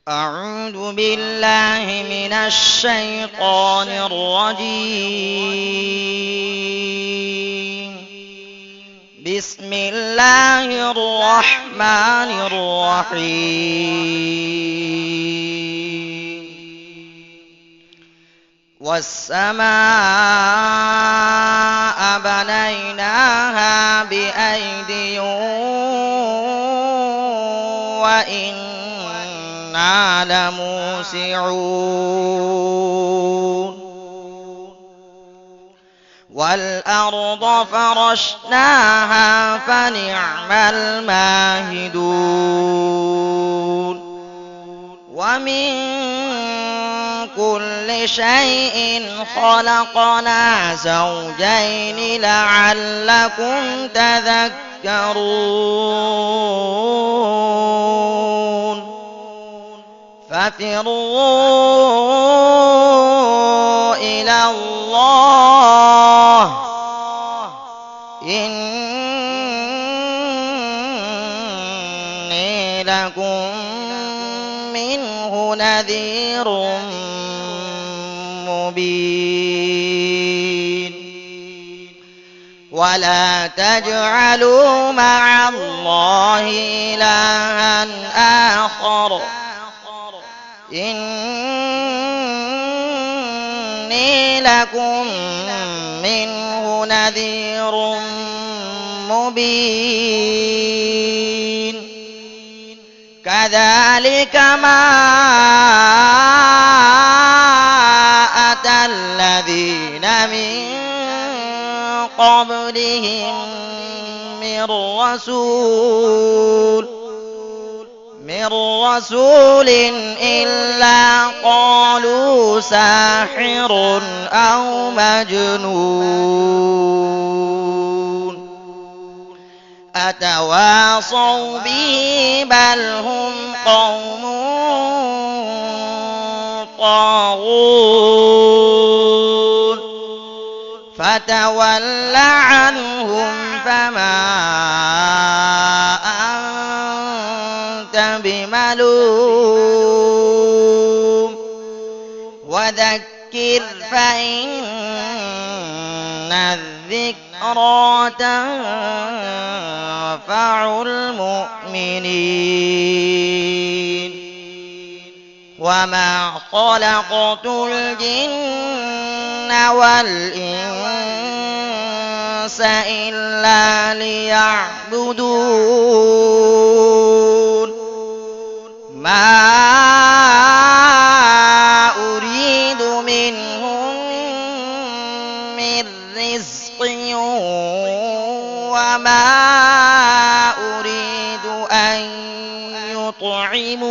أعوذ بالله من الشيطان الرجيم. بسم الله الرحمن الرحيم. والسماء بنيناها بأيد وإنا لموسعون. والأرض فرشناها فنعم الماهدون. ومن كل شيء خلقنا زوجين لعلكم تذكرون. ففروا إلى الله إني لكم منه نذير مبين. ولا تجعلوا مع الله إلها آخر إني لكم منه نذير مبين. كذلك ما أتى الذين من قبلهم من رسول إلا قالوا ساحر أو مجنون أتواصوا به بل هم قوم طاغون. فتول عنهم فما أنت بملوم وذكر فإن الذكرى تنفع المؤمنين. وما خلقت الجن والإنس إلا ليعبدون. ما أريد منهم من رزق وما أريد أن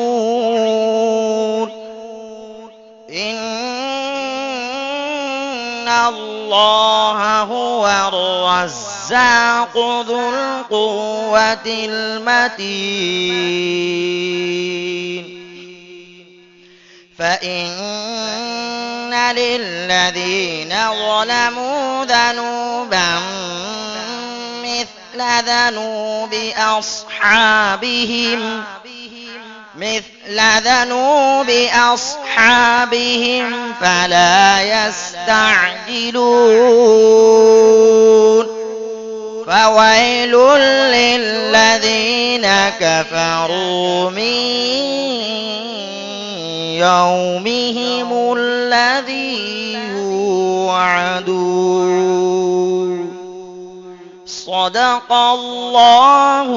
يطعمون. إن الله هو الرزاق ذو القوة المتين. فإن للذين ظلموا ذنوبا مثل ذنوب أصحابهم فلا يستعجلون. فويل للذين كفروا من يومهم الذي يوعدون. صدق الله